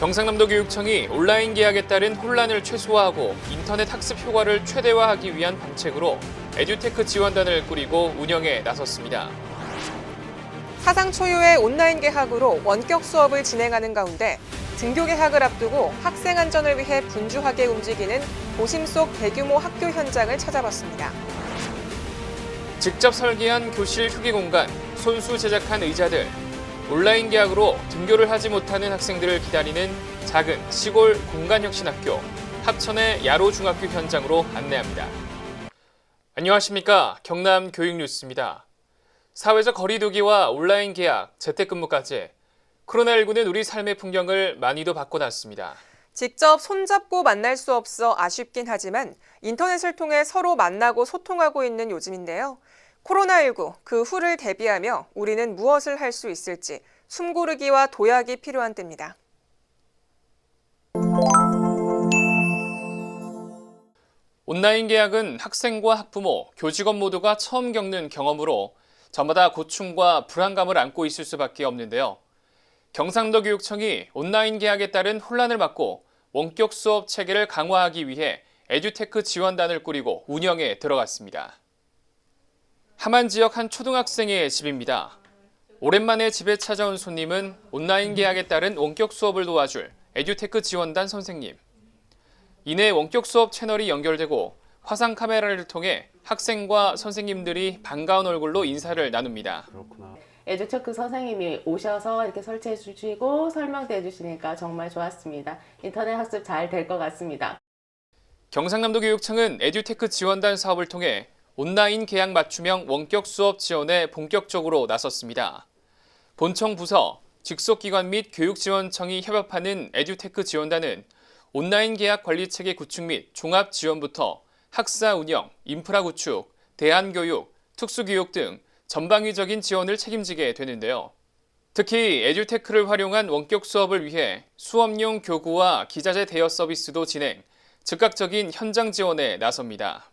경상남도 교육청이 온라인 계약에 따른 혼란을 최소화하고 인터넷 학습 효과를 최대화하기 위한 방책으로 에듀테크 지원단을 꾸리고 운영에 나섰습니다. 사상 초유의 온라인 개학으로 원격 수업을 진행하는 가운데 등교 개학을 앞두고 학생 안전을 위해 분주하게 움직이는 도심 속 대규모 학교 현장을 찾아봤습니다. 직접 설계한 교실 휴게 공간, 손수 제작한 의자들, 온라인 계약으로 등교를 하지 못하는 학생들을 기다리는 작은 시골 공간혁신학교, 합천의 야로중학교 현장으로 안내합니다. 안녕하십니까. 경남 교육뉴스입니다. 사회적 거리두기와 온라인 계약, 재택근무까지 코로나19는 우리 삶의 풍경을 많이도 바꿔놨습니다. 직접 손잡고 만날 수 없어 아쉽긴 하지만 인터넷을 통해 서로 만나고 소통하고 있는 요즘인데요. 코로나19 그 후를 대비하며 우리는 무엇을 할 수 있을지 숨고르기와 도약이 필요한 때입니다. 온라인 계약은 학생과 학부모, 교직원 모두가 처음 겪는 경험으로 저마다 고충과 불안감을 안고 있을 수밖에 없는데요. 경상도 교육청이 온라인 계약에 따른 혼란을 막고 원격 수업 체계를 강화하기 위해 에듀테크 지원단을 꾸리고 운영에 들어갔습니다. 함안 지역 한 초등학생의 집입니다. 오랜만에 집에 찾아온 손님은 온라인 계약에 따른 원격 수업을 도와줄 에듀테크 지원단 선생님. 이내 원격 수업 채널이 연결되고 화상 카메라를 통해 학생과 선생님들이 반가운 얼굴로 인사를 나눕니다. 그렇구나. 에듀테크 선생님이 오셔서 이렇게 설치해 주시고 설명도 해주시니까 정말 좋았습니다. 인터넷 학습 잘 될 것 같습니다. 경상남도 교육청은 에듀테크 지원단 사업을 통해 온라인 계약 맞춤형 원격 수업 지원에 본격적으로 나섰습니다. 본청 부서, 직속기관 및 교육지원청이 협업하는 에듀테크 지원단은 온라인 계약 관리체계 구축 및 종합 지원부터 학사 운영, 인프라 구축, 대안교육, 특수교육 등 전방위적인 지원을 책임지게 되는데요. 특히 에듀테크를 활용한 원격 수업을 위해 수업용 교구와 기자재 대여 서비스도 진행, 즉각적인 현장 지원에 나섭니다.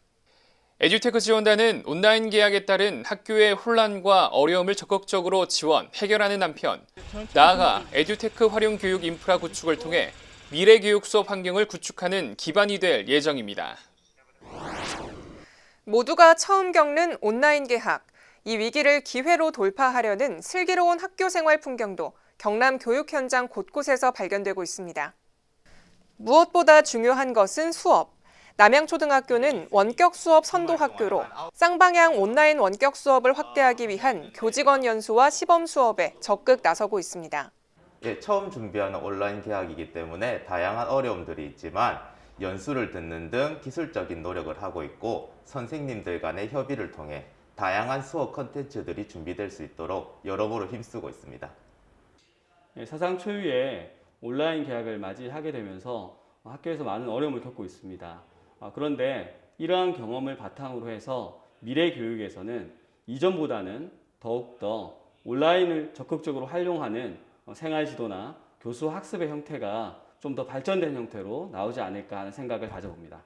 에듀테크 지원단은 온라인 계약에 따른 학교의 혼란과 어려움을 적극적으로 지원, 해결하는 한편 나아가 에듀테크 활용 교육 인프라 구축을 통해 미래 교육 수업 환경을 구축하는 기반이 될 예정입니다. 모두가 처음 겪는 온라인 개학. 이 위기를 기회로 돌파하려는 슬기로운 학교 생활 풍경도 경남 교육 현장 곳곳에서 발견되고 있습니다. 무엇보다 중요한 것은 수업. 남양초등학교는 원격 수업 선도 학교로 쌍방향 온라인 원격 수업을 확대하기 위한 교직원 연수와 시범 수업에 적극 나서고 있습니다. 처음 준비하는 온라인 계약이기 때문에 다양한 어려움들이 있지만 연수를 듣는 등 기술적인 노력을 하고 있고 선생님들 간의 협의를 통해 다양한 수업 콘텐츠들이 준비될 수 있도록 여러모로 힘쓰고 있습니다. 사상 초유의 온라인 계약을 맞이하게 되면서 학교에서 많은 어려움을 겪고 있습니다. 그런데 이러한 경험을 바탕으로 해서 미래 교육에서는 이전보다는 더욱더 온라인을 적극적으로 활용하는 생활지도나 교수 학습의 형태가 좀 더 발전된 형태로 나오지 않을까 하는 생각을 가져봅니다.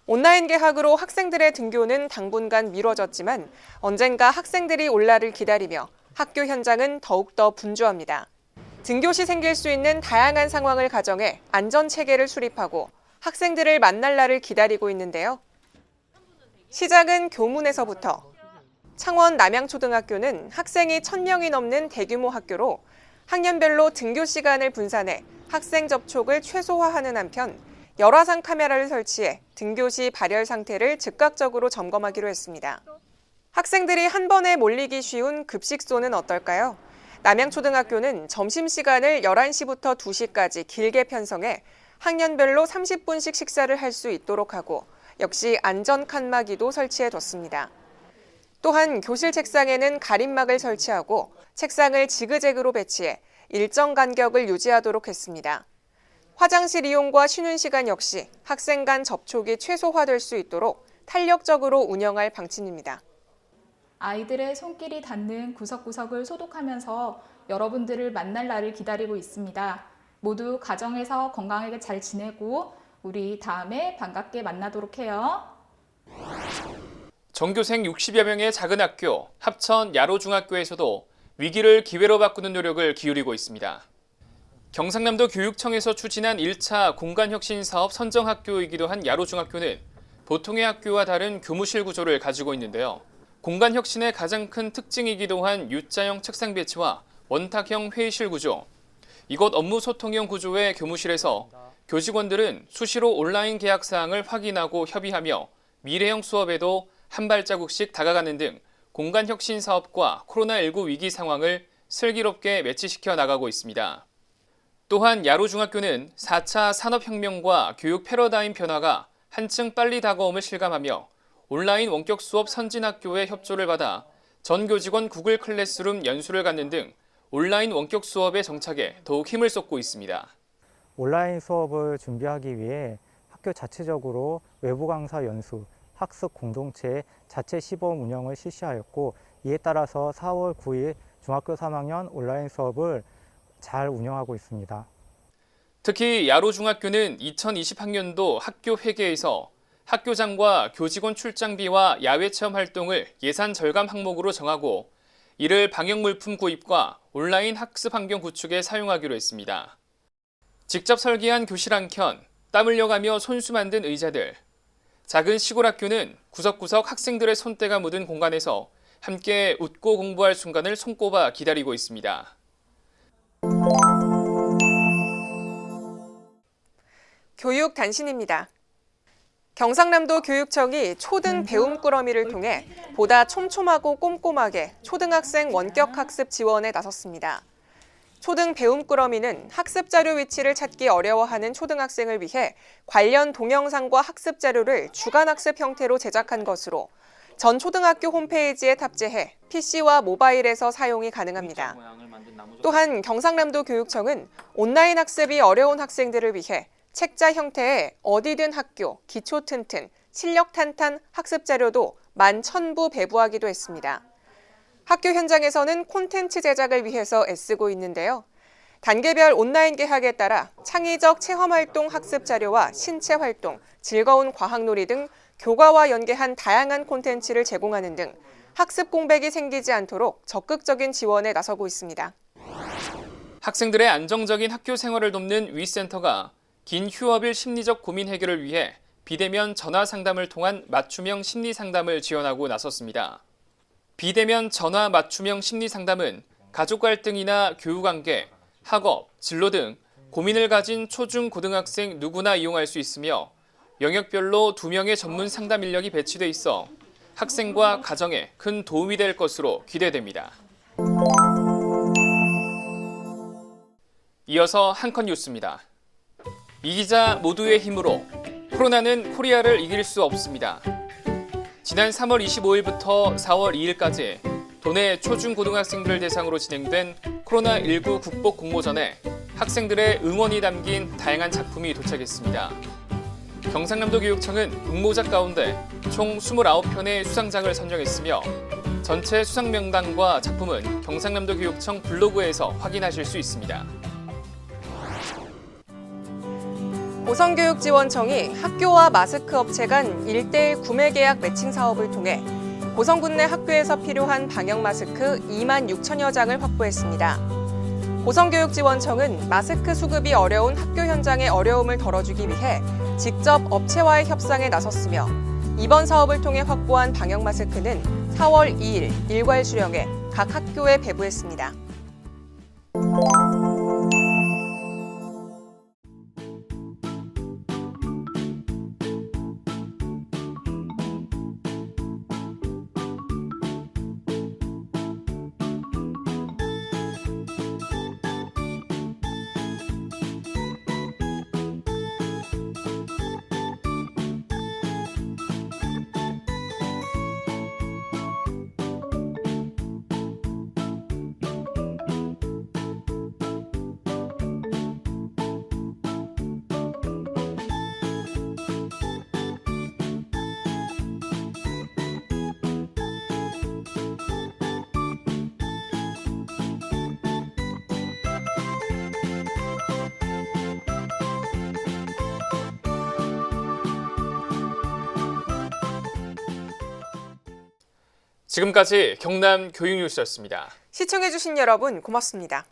온라인 개학으로 학생들의 등교는 당분간 미뤄졌지만 언젠가 학생들이 올 날을 기다리며 학교 현장은 더욱더 분주합니다. 등교 시 생길 수 있는 다양한 상황을 가정해 안전체계를 수립하고 학생들을 만날 날을 기다리고 있는데요. 시작은 교문에서부터. 창원 남양초등학교는 학생이 1,000명이 넘는 대규모 학교로 학년별로 등교 시간을 분산해 학생 접촉을 최소화하는 한편 열화상 카메라를 설치해 등교 시 발열 상태를 즉각적으로 점검하기로 했습니다. 학생들이 한 번에 몰리기 쉬운 급식소는 어떨까요? 남양초등학교는 점심시간을 11시부터 2시까지 길게 편성해 학년별로 30분씩 식사를 할 수 있도록 하고 역시 안전 칸막이도 설치해뒀습니다. 또한 교실 책상에는 가림막을 설치하고 책상을 지그재그로 배치해 일정 간격을 유지하도록 했습니다. 화장실 이용과 쉬는 시간 역시 학생 간 접촉이 최소화될 수 있도록 탄력적으로 운영할 방침입니다. 아이들의 손길이 닿는 구석구석을 소독하면서 여러분들을 만날 날을 기다리고 있습니다. 모두 가정에서 건강하게 잘 지내고 우리 다음에 반갑게 만나도록 해요. 전교생 60여 명의 작은 학교, 합천 야로중학교에서도 위기를 기회로 바꾸는 노력을 기울이고 있습니다. 경상남도 교육청에서 추진한 1차 공간혁신 사업 선정학교이기도 한 야로중학교는 보통의 학교와 다른 교무실 구조를 가지고 있는데요. 공간혁신의 가장 큰 특징이기도 한 U자형 책상 배치와 원탁형 회의실 구조. 이곳 업무 소통형 구조의 교무실에서 교직원들은 수시로 온라인 계약 사항을 확인하고 협의하며 미래형 수업에도 한 발자국씩 다가가는 등 공간혁신 사업과 코로나19 위기 상황을 슬기롭게 매치시켜 나가고 있습니다. 또한 야로중학교는 4차 산업혁명과 교육 패러다임 변화가 한층 빨리 다가옴을 실감하며 온라인 원격 수업 선진학교의 협조를 받아 전 교직원 구글 클래스룸 연수를 갖는 등 온라인 원격 수업의 정착에 더욱 힘을 쏟고 있습니다. 온라인 수업을 준비하기 위해 학교 자체적으로 외부 강사 연수, 학습 공동체 자체 시범 운영을 실시하였고, 이에 따라서 4월 9일 중학교 3학년 온라인 수업을 잘 운영하고 있습니다. 특히 야로중학교는 2020학년도 학교 회계에서 학교장과 교직원 출장비와 야외 체험 활동을 예산 절감 항목으로 정하고 이를 방역물품 구입과 온라인 학습 환경 구축에 사용하기로 했습니다. 직접 설계한 교실 한 켠, 땀 흘려가며 손수 만든 의자들. 작은 시골 학교는 구석구석 학생들의 손때가 묻은 공간에서 함께 웃고 공부할 순간을 손꼽아 기다리고 있습니다. 교육 단신입니다. 경상남도 교육청이 초등 배움꾸러미를 통해 보다 촘촘하고 꼼꼼하게 초등학생 원격학습 지원에 나섰습니다. 초등 배움꾸러미는 학습자료 위치를 찾기 어려워하는 초등학생을 위해 관련 동영상과 학습자료를 주간학습 형태로 제작한 것으로 전 초등학교 홈페이지에 탑재해 PC와 모바일에서 사용이 가능합니다. 또한 경상남도 교육청은 온라인 학습이 어려운 학생들을 위해 책자 형태의 어디든 학교, 기초 튼튼, 실력 탄탄 학습 자료도 11,000부 배부하기도 했습니다. 학교 현장에서는 콘텐츠 제작을 위해서 애쓰고 있는데요. 단계별 온라인 개학에 따라 창의적 체험활동 학습 자료와 신체 활동, 즐거운 과학놀이 등 교과와 연계한 다양한 콘텐츠를 제공하는 등 학습 공백이 생기지 않도록 적극적인 지원에 나서고 있습니다. 학생들의 안정적인 학교 생활을 돕는 위센터가 긴 휴업일 심리적 고민 해결을 위해 비대면 전화 상담을 통한 맞춤형 심리 상담을 지원하고 나섰습니다. 비대면 전화 맞춤형 심리 상담은 가족 갈등이나 교육 관계, 학업, 진로 등 고민을 가진 초중 고등학생 누구나 이용할 수 있으며 영역별로 2명의 전문 상담 인력이 배치돼 있어 학생과 가정에 큰 도움이 될 것으로 기대됩니다. 이어서 한컷 뉴스입니다. 이 기자 모두의 힘으로 코로나는 코리아를 이길 수 없습니다. 지난 3월 25일부터 4월 2일까지 도내 초중고등학생들을 대상으로 진행된 코로나19 극복 공모전에 학생들의 응원이 담긴 다양한 작품이 도착했습니다. 경상남도 교육청은 응모작 가운데 총 29편의 수상작을 선정했으며 전체 수상 명단과 작품은 경상남도 교육청 블로그에서 확인하실 수 있습니다. 고성교육지원청이 학교와 마스크 업체 간 1:1 구매 계약 매칭 사업을 통해 고성군 내 학교에서 필요한 방역 마스크 26,000여 장을 확보했습니다. 고성교육지원청은 마스크 수급이 어려운 학교 현장의 어려움을 덜어주기 위해 직접 업체와의 협상에 나섰으며 이번 사업을 통해 확보한 방역 마스크는 4월 2일 일괄 수령해 각 학교에 배부했습니다. 지금까지 경남 교육뉴스였습니다. 시청해주신 여러분 고맙습니다.